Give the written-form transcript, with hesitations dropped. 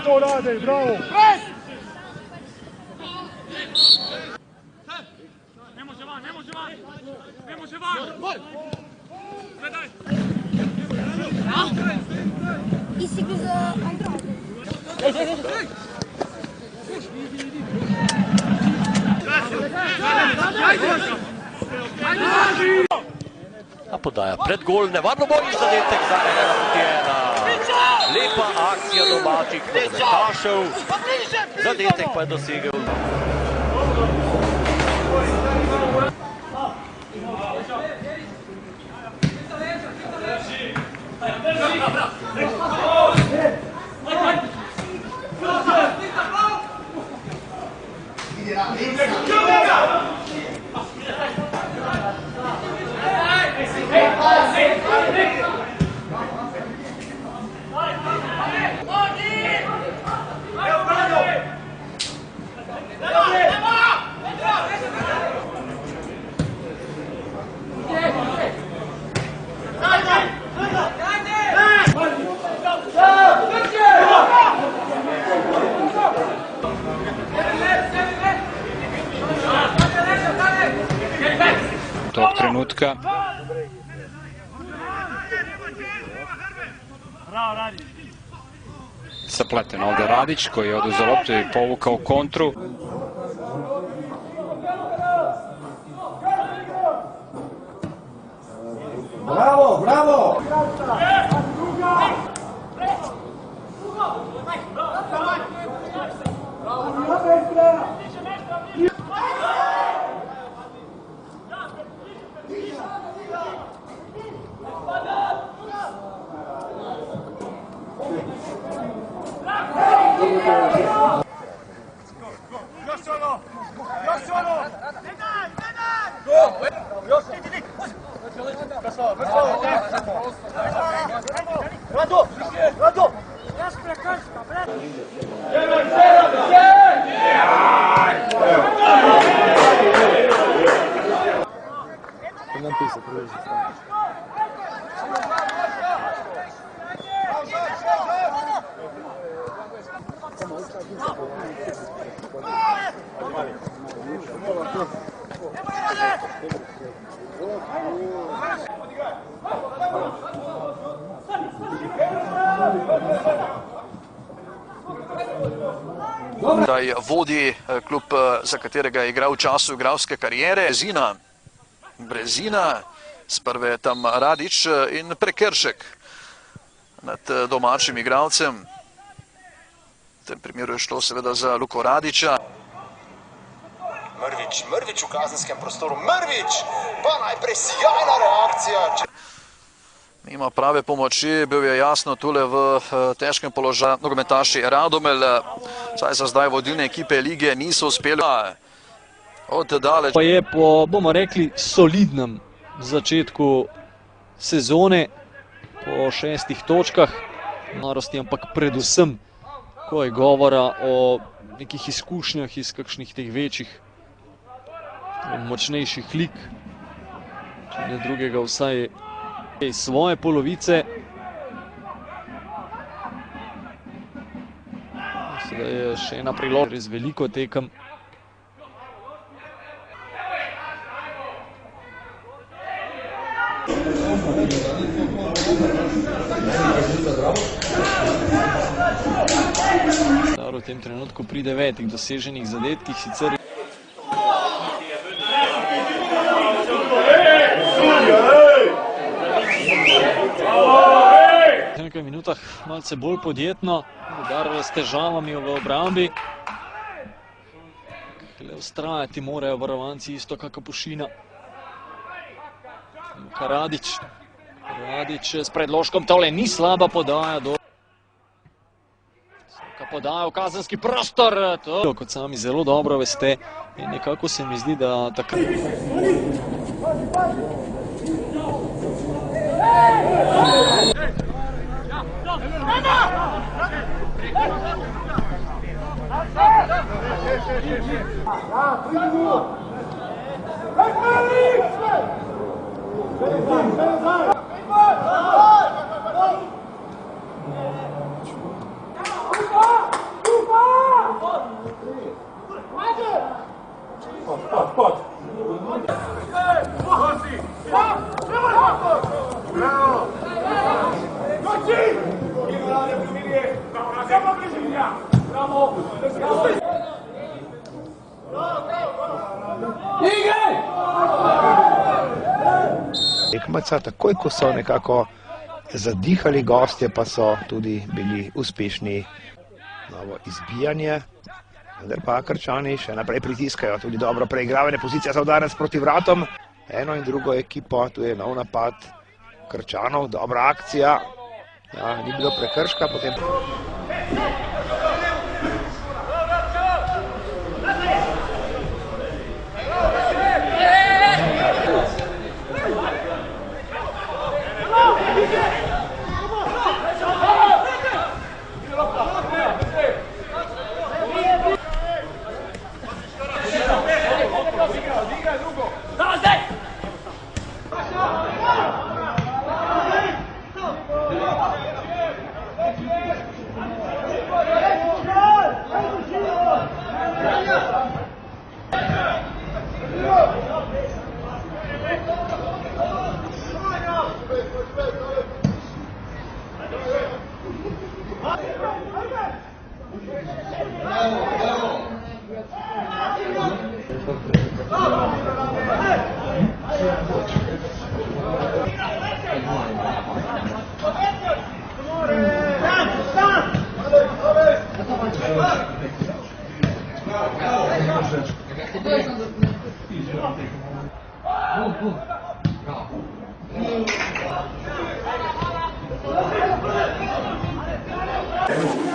To rade, bravo! Ne može van, ne može van! Ne može van! Gledaj! Isti za Andrade. A podaja pred gol, nevarno bo in zadetek za enega Putijena. Lepa akcija domačih nogometašev, zadetek pa je dosegel. Tog trenutka sapleten ovdje Radić koji je oduzeo loptu i povukao kontru. Bravo, bravo! Zdaj vodi klub, za katerega je igral v času igralske kariere. Brezina, sprve je tam Radić in prekršek nad domačim igralcem. V tem primeru je šlo seveda za Luko Radića. Mrvić v kazenskem prostoru, Mrvić, pa najprej sjajna reakcija. Nima prave pomoči, bil je jasno tule v težkem položaju. Nogometaši Radomel, saj za zdaj vodilne ekipe lige niso uspeli od daleč. Pa je po, bomo rekli, solidnem začetku sezone, po 6 točkah, narosti, ampak predvsem, ko je govora o nekih izkušnjah iz kakšnih teh večjih, močnejših lig, če ne drugega vsaj iz svoje polovice. Sedaj je še ena priložnost, res veliko tekem. V tem trenutku pri 9 doseženih zadetkih sicer v nekaj minutah malce bolj podjetno, udarilo s težavami v obrambi. Le ustrajati morajo varovanci isto kakor Pušina. Radić s predložkom, tole ni slaba podaja do podaja v kazenski prostor. Kot sami zelo dobro veste, in nekako se mi zdi, da takrat Hey! Tekmeca, takoj ko so nekako zadihali gostje, pa so tudi bili uspešni. Novo izbijanje, vendar pa Krčani še naprej pritiskajo, tudi dobro preigravanje, pozicija za udarec proti vratom. Eno in drugo ekipo, tu je nov napad Krčanov, dobra akcija. Ja, ni bilo prekrška, potem... Bravo.